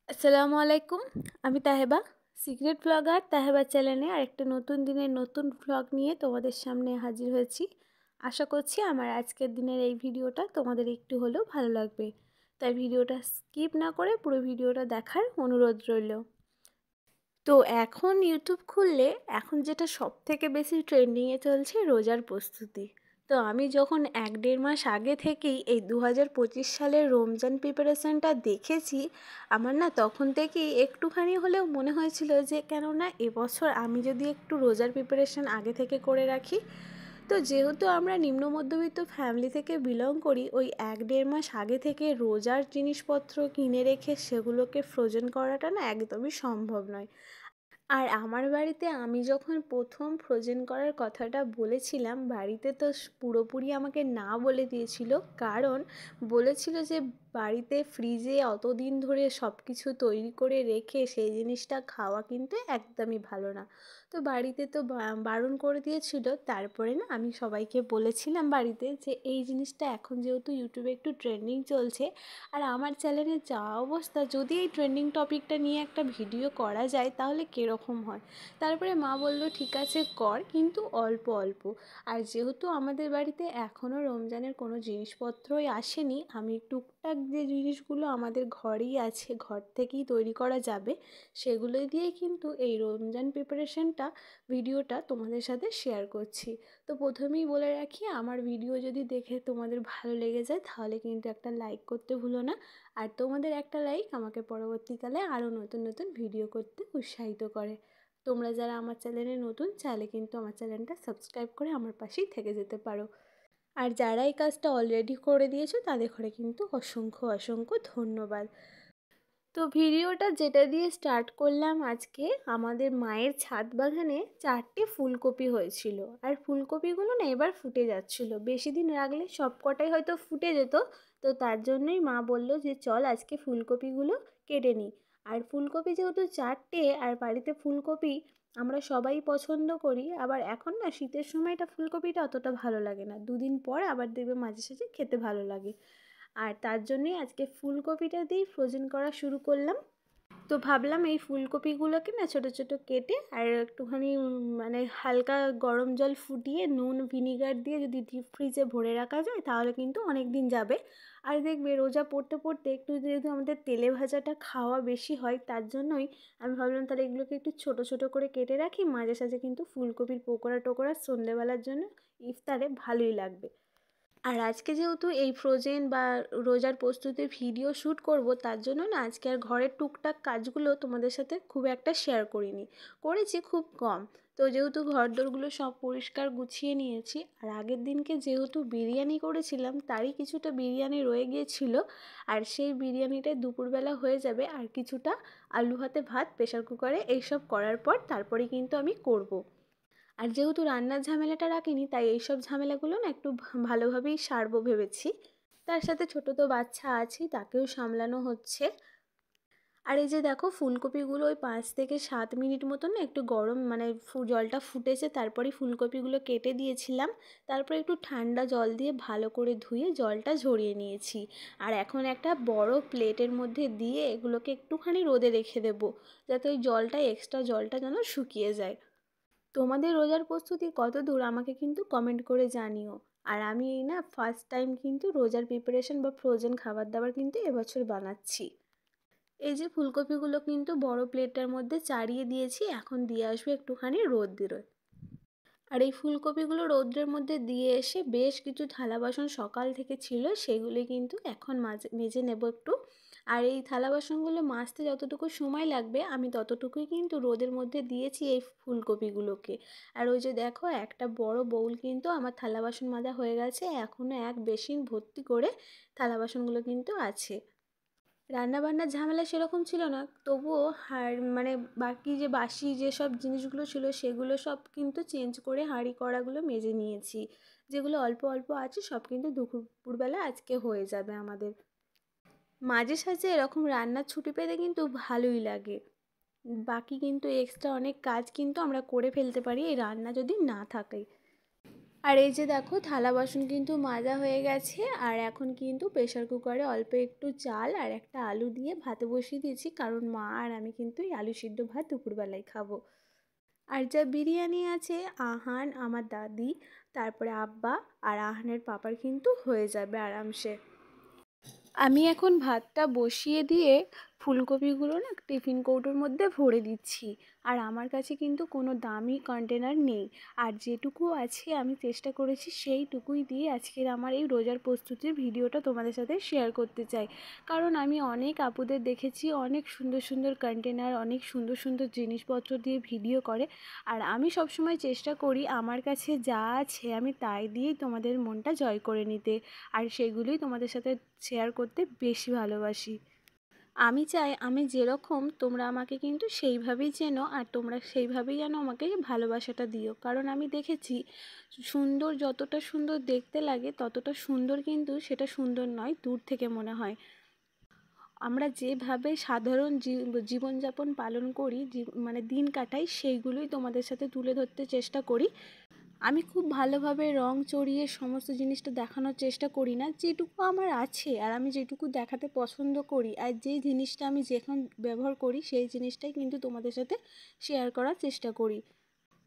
আসসালামু আলাইকুম। আমি তাহেবা, সিক্রেট ব্লগার তাহেবা চ্যানেলে আরেকটা নতুন দিনের নতুন ব্লগ নিয়ে তোমাদের সামনে হাজির হয়েছি। আশা করছি আমার আজকের দিনের এই ভিডিওটা তোমাদের একটু হলেও ভালো লাগবে, তাই ভিডিওটা স্কিপ না করে পুরো ভিডিওটা দেখার অনুরোধ রইল। তো এখন ইউটিউব খুললে এখন যেটা সবথেকে বেশি ট্রেন্ডিংয়ে চলছে রোজার প্রস্তুতি। তো আমি যখন 1-1.5 মাস আগে থেকেই এই 2025 সালের রমজান প্রিপারেশানটা দেখেছি, আমার না তখন থেকেই একটুখানি হলেও মনে হয়েছিল যে কেননা এবছর আমি যদি একটু রোজার প্রিপারেশান আগে থেকে করে রাখি। তো যেহেতু আমরা নিম্ন মধ্যবিত্ত ফ্যামিলি থেকে বিলং করি, ওই 1-1.5 মাস আগে থেকে রোজার জিনিসপত্র কিনে রেখে সেগুলোকে ফ্রোজেন করাটা না একদমই সম্ভব নয়। আর আমার বাড়িতে আমি যখন প্রথম ফ্রোজেন করার কথাটা বলেছিলাম, বাড়িতে তো পুরোপুরি আমাকে না বলে দিয়েছিল। কারণ বলেছিল যে বাড়িতে ফ্রিজে অতদিন ধরে সব কিছু তৈরি করে রেখে সেই জিনিসটা খাওয়া কিন্তু একদমই ভালো না। তো বাড়িতে তো বারণ করে দিয়েছিল। তারপরে না আমি সবাইকে বলেছিলাম বাড়িতে যে এই জিনিসটা এখন যেহেতু ইউটিউবে একটু ট্রেন্ডিং চলছে, আর আমার চ্যানেলের যা অবস্থা, যদি এই ট্রেন্ডিং টপিকটা নিয়ে একটা ভিডিও করা যায় তাহলে কীরকম হয়। তারপরে মা বলল ঠিক আছে কর, কিন্তু অল্প অল্প। আর যেহেতু আমাদের বাড়িতে এখনও রমজানের কোনো জিনিসপত্রই আসেনি, আমি টুকটাক যে জিনিসগুলো আমাদের ঘরেই আছে, ঘর থেকেই তৈরি করা যাবে, সেগুলোই দিয়েই কিন্তু এই রমজান প্রিপারেশনটা ভিডিওটা তোমাদের সাথে শেয়ার করছি। তো প্রথমেই বলে রাখি, আমার ভিডিও যদি দেখে তোমাদের ভালো লেগে যায় তাহলে কিন্তু একটা লাইক করতে ভুলো না। আর তোমাদের একটা লাইক আমাকে পরবর্তীকালে আরও নতুন নতুন ভিডিও করতে উৎসাহিত করে। তোমরা যারা আমার চ্যানেলে নতুন, চাইলে কিন্তু আমার চ্যানেলটা সাবস্ক্রাইব করে আমার পাশেই থেকে যেতে পারো। আর যারা এই কাজটা অলরেডি করে দিয়েছো তাদের ঘরে কিন্তু অসংখ্য অসংখ্য ধন্যবাদ। তো ভিডিওটা যেটা দিয়ে স্টার্ট করলাম আজকে, আমাদের মায়ের ছাদ বাগানে 4টে ফুলকপি হয়েছিল। আর ফুলকপিগুলো না এবার ফুটে যাচ্ছিল, বেশি দিন রাখলে সব কটাই হয়তো ফুটে যেত। তো তার জন্যই মা বলল যে চল আজকে ফুলকপিগুলো কেটে নিই। আর ফুলকপি যেহেতু 4টে, আর বাড়িতে ফুলকপি আমরা সবাই পছন্দ করি। আবার এখন না শীতের সময়টা ফুলকপিটা অতটা ভালো লাগে না, দুদিন পর আবার দেখবে মাঝে সাঝে খেতে ভালো লাগে। আর তার জন্যই আজকে ফুলকপিটা দিয়েই ফ্রোজেন করা শুরু করলাম। তো ভাবলাম এই ফুলকপিগুলোকে না ছোটো ছোটো কেটে আর একটুখানি মানে হালকা গরম জল ফুটিয়ে নুন ভিনিগার দিয়ে যদি ডিপ ফ্রিজে ভরে রাখা যায় তাহলে কিন্তু অনেক দিন যাবে। আর দেখবে রোজা পড়তে পড়তে একটু যেহেতু আমাদের তেলে ভাজাটা খাওয়া বেশি হয়, তার জন্যই আমি ভাবলাম তাহলে এগুলোকে একটু ছোটো ছোটো করে কেটে রাখি, মাঝে সাঝে কিন্তু ফুলকপির পকোড়া টোকোড়া সন্ধ্যেবেলার জন্য ইফতারে ভালোই লাগবে। আর আজকে যেহেতু এই ফ্রোজেন বা রোজার প্রস্তুতির ভিডিও শ্যুট করব, তার জন্য না আজকে আর ঘরের টুকটাক কাজগুলো তোমাদের সাথে খুব একটা শেয়ার করিনি, করেছি খুব কম। তো যেহেতু ঘরদোরগুলো সব পরিষ্কার গুছিয়ে নিয়েছি, আর আগের দিনকে যেহেতু বিরিয়ানি করেছিলাম তারই কিছুটা বিরিয়ানি রয়ে গিয়েছিল, আর সেই বিরিয়ানিটাই দুপুরবেলা হয়ে যাবে। আর কিছুটা আলু ভাতে ভাত প্রেশার কুকারে এইসব করার পর তারপরে কিন্তু আমি করব। আর যেহেতু রান্নার ঝামেলাটা রাখিনি, তাই এইসব ঝামেলাগুলো না একটু ভালোভাবেই সারবো ভেবেছি। তার সাথে ছোটো তো বাচ্চা আছেই, তাকেও সামলানো হচ্ছে। আর এই যে দেখো ফুলকপিগুলো ওই 5 থেকে 7 মিনিট মতন না একটু গরম মানে জলটা ফুটেছে, তারপরেই ফুলকপিগুলো কেটে দিয়েছিলাম। তারপরে একটু ঠান্ডা জল দিয়ে ভালো করে ধুয়ে জলটা ঝরিয়ে নিয়েছি। আর এখন একটা বড় প্লেটের মধ্যে দিয়ে এগুলোকে একটুখানি রোদে রেখে দেবো, যাতে ওই জলটা এক্সট্রা জলটা যেন শুকিয়ে যায়। তোমাদের রোজার প্রস্তুতি কত দূর আমাকে কিন্তু কমেন্ট করে জানিও। আর আমি এই না ফার্স্ট টাইম কিন্তু রোজার প্রিপারেশন বা ফ্রোজেন খাবার দাবার কিন্তু এবছর বানাচ্ছি। এই যে ফুলকপিগুলো কিন্তু বড় প্লেটটার মধ্যে চাড়িয়ে দিয়েছি, এখন দিয়ে আসবে একটুখানি রোদ্দুরে। আর এই ফুলকপিগুলো রৌদ্রের মধ্যে দিয়ে এসে বেশ কিছু থালা বাসন সকাল থেকে ছিল, সেগুলি কিন্তু এখন মেজে নেব একটু। আর এই থালা বাসনগুলো মাজতে যতটুকু সময় লাগবে আমি ততটুকুই কিন্তু রোদের মধ্যে দিয়েছি এই ফুলকপিগুলোকে। আর ওই যে দেখো একটা বড় বাউল কিন্তু আমার থালা বাসন মাজা হয়ে গেছে, এখনও এক বেসিন ভর্তি করে থালা বাসনগুলো কিন্তু আছে। রান্নাবান্নার ঝামেলা সেরকম ছিল না, তবুও মানে বাকি যে বাসি যেসব জিনিসগুলো ছিল সেগুলো সব কিন্তু চেঞ্জ করে হাঁড়ি কড়াগুলো মেজে নিয়েছি। যেগুলো অল্প অল্প আছে সব কিন্তু দুপুরবেলা আজকে হয়ে যাবে আমাদের। মাঝে সাঝে এরকম রান্নার ছুটি পেতে কিন্তু ভালোই লাগে। বাকি কিন্তু এক্সট্রা অনেক কাজ কিন্তু আমরা করে ফেলতে পারি এই রান্না যদি না থাকে। আর এই যে দেখো থালা বাসন কিন্তু মাজা হয়ে গেছে। আর এখন কিন্তু প্রেশার কুকারে অল্প একটু চাল আর একটা আলু দিয়ে ভাতে বসিয়ে দিয়েছি, কারণ মা আর আমি কিন্তু এই আলু সিদ্ধ ভাত দুপুরবেলায় খাবো। আর যা বিরিয়ানি আছে, আহান, আমার দাদি, তারপরে আব্বা আর আহানের পাপার কিন্তু হয়ে যাবে আরামসে। আমি এখন ভাতটা বসিয়ে দিয়ে ফুলকপিগুলো না টিফিন কৌটোর মধ্যে ভরে দিচ্ছি। আর আমার কাছে কিন্তু কোনো দামি কন্টেনার নেই, আর যেটুকু আছে আমি চেষ্টা করেছি সেইটুকুই দিয়ে আজকের আমার এই রোজার প্রস্তুতির ভিডিওটা তোমাদের সাথে শেয়ার করতে চাই। কারণ আমি অনেক আপুদের দেখেছি অনেক সুন্দর সুন্দর কন্টেনার, অনেক সুন্দর সুন্দর জিনিসপত্র দিয়ে ভিডিও করে, আর আমি সবসময় চেষ্টা করি আমার কাছে যা আছে আমি তাই দিয়েই তোমাদের মনটা জয় করে নিতে, আর সেগুলোই তোমাদের সাথে শেয়ার করতে বেশি ভালোবাসি। আমি চাই আমি যেরকম তোমরা আমাকে কিন্তু সেইভাবেই চেনো, আর তোমরা সেইভাবেই যেন আমাকে ভালোবাসাটা দিও। কারণ আমি দেখেছি সুন্দর যতটা সুন্দর দেখতে লাগে ততটা সুন্দর কিন্তু সেটা সুন্দর নয়, দূর থেকে মনে হয়। আমরা যেভাবে সাধারণ জীবনযাপন পালন করি, মানে দিন কাটাই, সেইগুলোই তোমাদের সাথে তুলে ধরতে চেষ্টা করি। আমি খুব ভালোভাবে রং চড়িয়ে সমস্ত জিনিসটা দেখানোর চেষ্টা করি না, যেটুকু আমার আছে আর আমি যেটুকু দেখাতে পছন্দ করি আর যেই জিনিসটা আমি যখন ব্যবহার করি সেই জিনিসটাই কিন্তু তোমাদের সাথে শেয়ার করার চেষ্টা করি।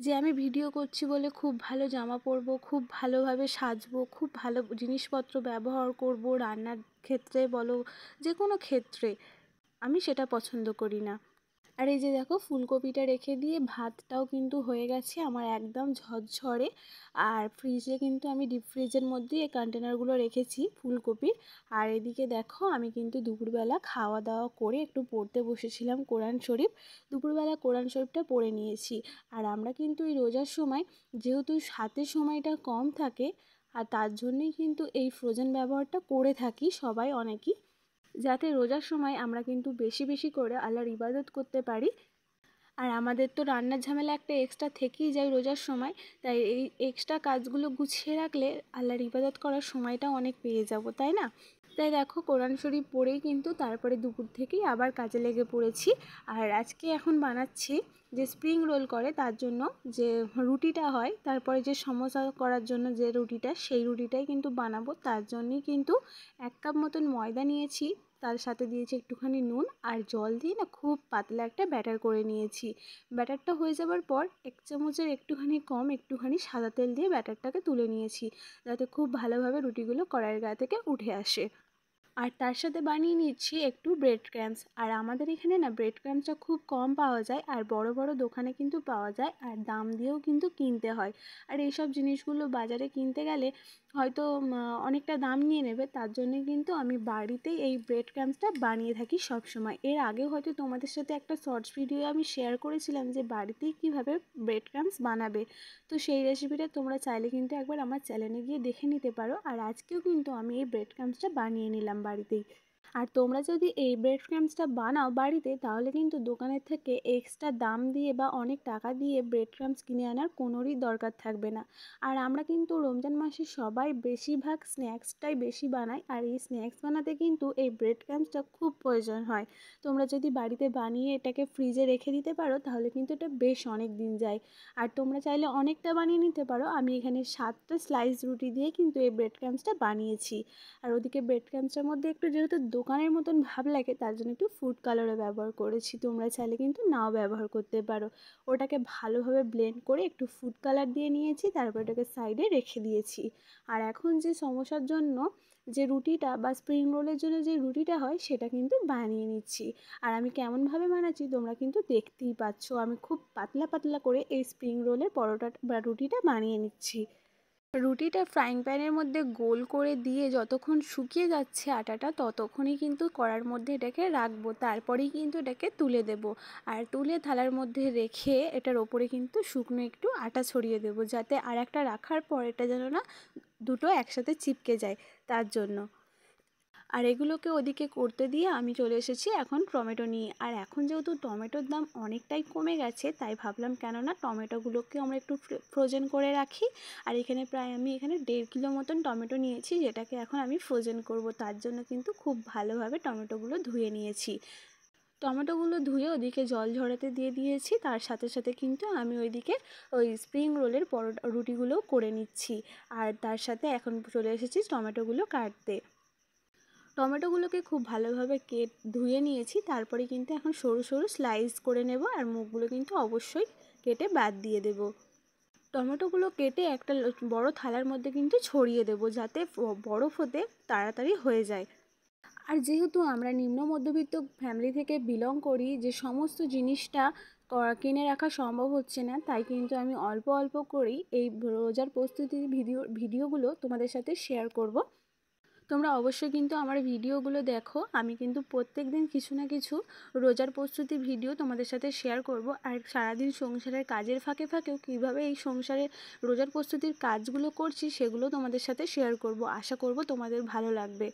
যে আমি ভিডিও করছি বলে খুব ভালো জামা পরবো, খুব ভালোভাবে সাজবো, খুব ভালো জিনিসপত্র ব্যবহার করব, রান্নার ক্ষেত্রে বলো, যে কোনো ক্ষেত্রে আমি সেটা পছন্দ করি না। আর এই যে দেখো ফুলকপিটা রেখে দিয়ে ভাতটাও কিন্তু হয়ে গেছে আমার একদম ঝরঝরে। আর ফ্রিজে কিন্তু আমি ডিপ ফ্রিজের মধ্যে এই কন্টেনারগুলো রেখেছি ফুলকপির। আর এদিকে দেখো আমি কিন্তু দুপুরবেলা খাওয়া দাওয়া করে একটু পড়তে বসেছিলাম কোরআন শরীফ। দুপুরবেলা কোরআন শরীফটা পড়ে নিয়েছি। আর আমরা কিন্তু এই রোজার সময় যেহেতু হাতে সময়টা কম থাকে, আর তার জন্যই কিন্তু এই ফ্রোজেন ব্যবহারটা করে থাকি সবাই অনেকেই, যাতে রোজার সময় আমরা কিন্তু বেশি বেশি করে আল্লাহর ইবাদত করতে পারি। আর আমাদের তো রান্নার ঝামেলা একটা এক্সট্রা থেকেই যায় রোজার সময়, তাই এই এক্সট্রা কাজগুলো গুছিয়ে রাখলে আল্লাহর ইবাদত করার সময়টাও অনেক পেয়ে যাব, তাই না? তাই দেখো কোরআন শরীফ পড়েই কিন্তু তারপরে দুপুর থেকেই আবার কাজে লেগে পড়েছি। আর আজকে এখন বানাচ্ছি যে স্প্রিং রোল করে তার জন্য যে রুটিটা হয়, তারপরে যে সমোসা করার জন্য যে রুটিটা, সেই রুটিটাই কিন্তু বানাবো। তার জন্যই কিন্তু 1 কাপ মতন ময়দা নিয়েছি, তার সাথে দিয়েছি একটুখানি নুন আর জল দিয়ে না খুব পাতলা একটা ব্যাটার করে নিয়েছি। ব্যাটারটা হয়ে যাবার পর 1 চামচের একটুখানি কম একটুখানি সাদা তেল দিয়ে ব্যাটারটাকে তুলে নিয়েছি, যাতে খুব ভালোভাবে রুটিগুলো কড়াইয়ের গা থেকে উঠে আসে। আর তার সাথে বানিয়ে নিচ্ছি একটু ব্রেড ক্রাম্বস। আর আমাদের এখানে না ব্রেড ক্রাম্বসটা খুব কম পাওয়া যায়, আর বড় বড় দোকানে কিন্তু পাওয়া যায়, আর দাম দিয়েও কিন্তু কিনতে হয়। আর এইসব জিনিসগুলো বাজারে কিনতে গেলে হয়তো অনেকটা দাম নিয়ে নেবে, তার জন্যে কিন্তু আমি বাড়িতেই এই ব্রেড ক্রাম্বসটা বানিয়ে থাকি সব সময়। এর আগে হয়তো তোমাদের সাথে একটা শর্টস ভিডিও আমি শেয়ার করেছিলাম যে বাড়িতেই কীভাবে ব্রেড ক্রাম্বস বানাবে, তো সেই রেসিপিটা তোমরা চাইলে কিন্তু একবার আমার চ্যানেলে গিয়ে দেখে নিতে পারো। আর আজকেও কিন্তু আমি এই ব্রেড ক্রাম্বসটা বানিয়ে নিলাম বাড়িতেই। আর তোমরা যদি এই ব্রেড ক্রাম্বসটা বানাও বাড়িতে, তাহলে কিন্তু দোকানের থেকে এক্সট্রা দাম দিয়ে বা অনেক টাকা দিয়ে ব্রেড ক্রাম্বস কিনে আনার কোনোরই দরকার থাকবে না। আর আমরা কিন্তু রমজান মাসে সবাই বেশিরভাগ স্ন্যাক্সটাই বেশি বানাই, আর এই স্ন্যাক্স বানাতে কিন্তু এই ব্রেড ক্রাম্বসটা খুব প্রয়োজন হয়। তোমরা যদি বাড়িতে বানিয়ে এটাকে ফ্রিজে রেখে দিতে পারো তাহলে কিন্তু এটা বেশ অনেক দিন যায়। আর তোমরা চাইলে অনেকটা বানিয়ে নিতে পারো। আমি এখানে 7টা স্লাইস রুটি দিয়ে কিন্তু এই ব্রেড ক্রাম্বসটা বানিয়েছি। আর ওদিকে ব্রেড ক্রাম্বসটার মধ্যে একটু যেহেতু দোকানের মতন ভাব লাগে, তার জন্য একটু ফুড কালারও ব্যবহার করেছি। তোমরা চাইলে কিন্তু নাও ব্যবহার করতে পারো। ওটাকে ভালোভাবে ব্লেন্ড করে একটু ফুড কালার দিয়ে নিয়েছি, তারপর এটাকে সাইডে রেখে দিয়েছি। আর এখন যে সমোসার জন্য যে রুটিটা বা স্প্রিং রোলের জন্য যে রুটিটা হয় সেটা কিন্তু বানিয়ে নিচ্ছি। আর আমি কেমনভাবে বানাচ্ছি তোমরা কিন্তু দেখতেই পাচ্ছ, আমি খুব পাতলা পাতলা করে এই স্প্রিং রোলের পরোটা বা রুটিটা বানিয়ে নিচ্ছি। রুটিটা ফ্রাইং প্যানের মধ্যে গোল করে দিয়ে যতক্ষণ শুকিয়ে যাচ্ছে আটাটা, ততক্ষণই কিন্তু কড়ার মধ্যে এটাকে রাখবো, তারপরেই কিন্তু এটাকে তুলে দেব। আর তুলে থালার মধ্যে রেখে এটার ওপরে কিন্তু শুকনো একটু আটা ছড়িয়ে দেবো, যাতে আর একটা রাখার পর এটা যেন না দুটো একসাথে চিপকে যায়, তার জন্য। আর এগুলোকে ওদিকে করতে দিয়ে আমি চলে এসেছি এখন টমেটো নিয়ে। আর এখন যেহেতু টমেটোর দাম অনেকটাই কমে গেছে, তাই ভাবলাম কেননা টমেটোগুলোকে আমরা একটু ফ্রোজেন করে রাখি। আর এখানে প্রায় আমি এখানে 1.5 কিলো মতন টমেটো নিয়েছি, যেটাকে এখন আমি ফ্রোজেন করব। তার জন্য কিন্তু খুব ভালোভাবে টমেটোগুলো ধুয়ে নিয়েছি। টমেটোগুলো ধুয়ে ওদিকে জল ঝরাতে দিয়ে দিয়েছি, তার সাথে সাথে কিন্তু আমি ওইদিকে ওই স্প্রিং রোলের রুটিগুলোও করে নিচ্ছি। আর তার সাথে এখন চলে এসেছি টমেটোগুলো কাটতে। টমেটোগুলোকে খুব ভালোভাবে ধুয়ে নিয়েছি, তারপরে কিন্তু এখন সরু সরু স্লাইস করে নেব। আর মুখগুলো কিন্তু অবশ্যই কেটে বাদ দিয়ে দেব। টমেটোগুলো কেটে একটা বড় থালার মধ্যে কিন্তু ছড়িয়ে দেব, যাতে বরফ হতে তাড়াতাড়ি হয়ে যায়। আর যেহেতু আমরা নিম্ন মধ্যবিত্ত ফ্যামিলি থেকে বিলং করি, যে সমস্ত জিনিসটা কিনে রাখা সম্ভব হচ্ছে না, তাই কিন্তু আমি অল্প অল্প করেই এই রোজার প্রস্তুতির ভিডিওগুলো তোমাদের সাথে শেয়ার করব। তোমরা অবশ্যই কিন্তু আমার ভিডিওগুলো দেখো। আমি কিন্তু প্রত্যেক দিন কিছু না কিছু রোজার প্রস্তুতির ভিডিও তোমাদের সাথে শেয়ার করব। আর সারাদিন সংসারের কাজের ফাঁকে ফাঁকেও কীভাবে এই সংসারের রোজার প্রস্তুতির কাজগুলো করছি সেগুলো তোমাদের সাথে শেয়ার করব। আশা করব তোমাদের ভালো লাগবে।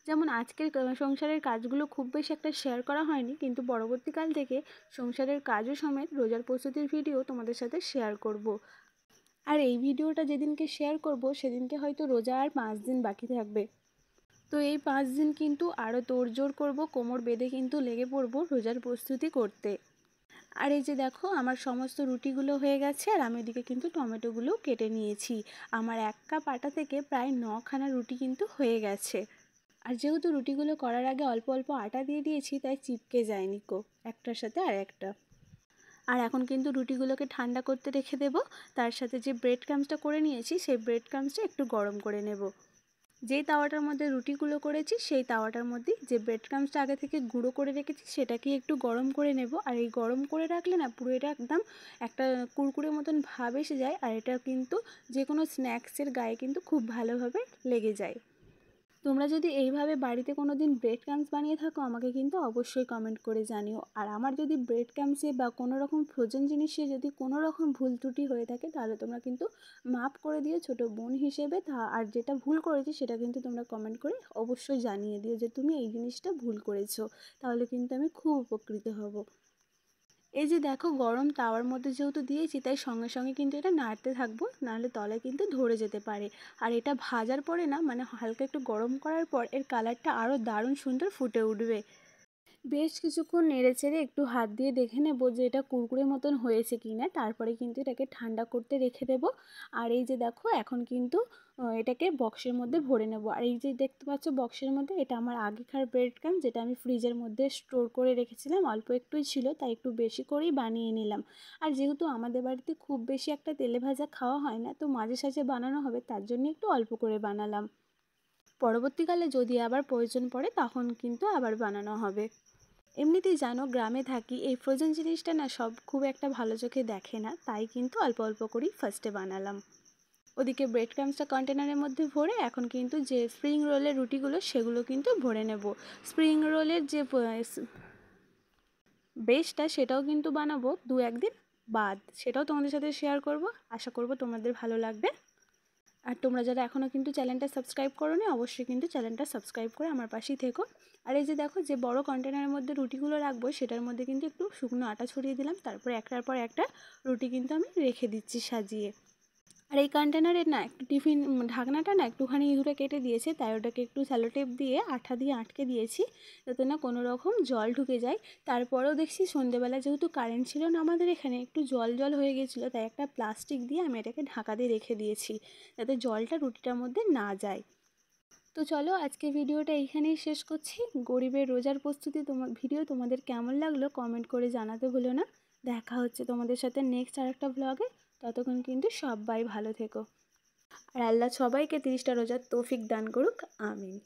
যেমন আজকের সংসারের কাজগুলো খুব বেশি একটা শেয়ার করা হয়নি, কিন্তু পরবর্তীকাল থেকে সংসারের কাজও সমেত রোজার প্রস্তুতির ভিডিও তোমাদের সাথে শেয়ার করব। আর এই ভিডিওটা যেদিনকে শেয়ার করব সেদিনকে হয়তো রোজা আর 5 দিন বাকি থাকবে। তো এই 5 দিন কিন্তু আরও তোড়জোড় করব, কোমর বেঁধে কিন্তু লেগে পড়ব রোজার প্রস্তুতি করতে। আর এই যে দেখো আমার সমস্ত রুটিগুলো হয়ে গেছে, আর আমি এদিকে কিন্তু টমেটোগুলো কেটে নিয়েছি। আমার 1 কাপ আটা থেকে প্রায় 9খানা রুটি কিন্তু হয়ে গেছে। আর যেহেতু রুটিগুলো করার আগে অল্প অল্প আটা দিয়ে দিয়েছি, তাই চিপকে যায়নি একটার সাথে আর একটা। আর এখন কিন্তু রুটিগুলোকে ঠান্ডা করতে রেখে দেব। তার সাথে যে ব্রেড ক্রাম্বসটা করে নিয়েছি সেই ব্রেড ক্রাম্বসটা একটু গরম করে নেব। যেই তাওয়াটার মধ্যে রুটিগুলো করেছি সেই তাওয়াটার মধ্যে যে ব্রেড ক্রাম্বসটা আগে থেকে গুঁড়ো করে রেখেছি সেটাকে একটু গরম করে নেব। আর এই গরম করে রাখলে না পুরো এটা একদম একটা কুরকুরে মতন ভাব এসে যায়। আর এটা কিন্তু যে কোনো স্ন্যাক্সের গায়ে কিন্তু খুব ভালোভাবে লেগে যায়। তোমরা যদি এইভাবে বাড়িতে কোনো দিন ব্রেড ক্রাম্বস বানিয়ে থাকো আমাকে কিন্তু অবশ্যই কমেন্ট করে জানিও। আর আমার যদি ব্রেড ক্রাম্বসে বা কোনো রকম ফ্রোজেন জিনিসে যদি কোনো রকম ভুল ত্রুটি হয়ে থাকে তাহলে তোমরা কিন্তু মাফ করে দিও ছোটো বোন হিসেবে। আর যেটা ভুল করেছি সেটা কিন্তু তোমরা কমেন্ট করে অবশ্যই জানিয়ে দিও যে তুমি এই জিনিসটা ভুল করেছো, তাহলে কিন্তু আমি খুব উপকৃত হব। এই যে দেখো গরম তাওয়ার মধ্যে যেহেতু দিয়েছি তাই সঙ্গে সঙ্গে কিন্তু এটা নাড়তে থাকবো, নাহলে তলায় কিন্তু ধরে যেতে পারে। আর এটা ভাজার পরে না মানে হালকা একটু গরম করার পর এর কালারটা আরও দারুণ সুন্দর ফুটে উঠবে। বেশ কিছুক্ষণ নেড়েচেড়ে একটু হাত দিয়ে দেখে নেব যে এটা কুরকুরে মতন হয়েছে কি না, তারপরে কিন্তু এটাকে ঠান্ডা করতে রেখে দেব। আর এই যে দেখো এখন কিন্তু এটাকে বক্সের মধ্যে ভরে নেব। আর এই যে দেখতে পাচ্ছ বক্সের মধ্যে, এটা আমার আগেকার ব্রেড ক্রাম্ব, যেটা আমি ফ্রিজের মধ্যে স্টোর করে রেখেছিলাম। অল্প একটুই ছিল তাই একটু বেশি করেই বানিয়ে নিলাম। আর যেহেতু আমাদের বাড়িতে খুব বেশি একটা তেলে ভাজা খাওয়া হয় না, তো মাঝে সাঝে বানানো হবে, তার জন্য একটু অল্প করে বানালাম। পরবর্তীকালে যদি আবার প্রয়োজন পড়ে তখন কিন্তু আবার বানানো হবে। এমনিতেই জানো গ্রামে থাকি, এই ফ্রোজেন জিনিসটা না সব খুব একটা ভালো চোখে দেখে না, তাই কিন্তু অল্প অল্প করেই ফার্স্টে বানালাম। ওদিকে ব্রেড ক্রাম্বসটা কন্টেনারের মধ্যে ভরে এখন কিন্তু যে স্প্রিং রোলের রুটিগুলো সেগুলো কিন্তু ভরে নেব। স্প্রিং রোলের যে বেসটা সেটাও কিন্তু বানাবো 2-1 দিন বাদ, সেটাও তোমাদের সাথে শেয়ার করব। আশা করব তোমাদের ভালো লাগবে। আর তোমরা যারা এখনও কিন্তু চ্যানেলটা সাবস্ক্রাইব করোনি অবশ্যই কিন্তু চ্যানেলটা সাবস্ক্রাইব করে আমার পাশেই থেকো। আর এই যে দেখো যে বড় কন্টেনারের মধ্যে রুটিগুলো রাখবো সেটার মধ্যে কিন্তু একটু শুকনো আটা ছড়িয়ে দিলাম, তারপরে একটার পর একটা রুটি কিন্তু আমি রেখে দিচ্ছি সাজিয়ে। আর এই কন্টেনারের না একটু টিফিন ঢাকনাটা না একটুখানি ইঁদুরে কেটে দিয়েছে, তাই ওটাকে একটু স্যালোটেপ দিয়ে আঠা দিয়ে আটকে দিয়েছি যাতে না কোনো রকম জল ঢুকে যায়। তারপরেও দেখছি সন্ধেবেলা যেহেতু কারেন্ট ছিল না আমাদের এখানে, একটু জল জল হয়ে গেছিলো, তাই একটা প্লাস্টিক দিয়ে আমি এটাকে ঢাকা দিয়ে রেখে দিয়েছি যাতে জলটা রুটিটার মধ্যে না যায়। তো চলো আজকে ভিডিওটা এইখানেই শেষ করছি। গরিবের রোজার প্রস্তুতি ভিডিও তোমাদের কেমন লাগলো কমেন্ট করে জানাতে ভুলো না। দেখা হচ্ছে তোমাদের সাথে নেক্সট আরেকটা ব্লগে। ততক্ষণ কিন্তু সবাই ভালো থেকো। আর আল্লাহ সবাইকে 30টা রোজার তৌফিক দান করুক, আমিন।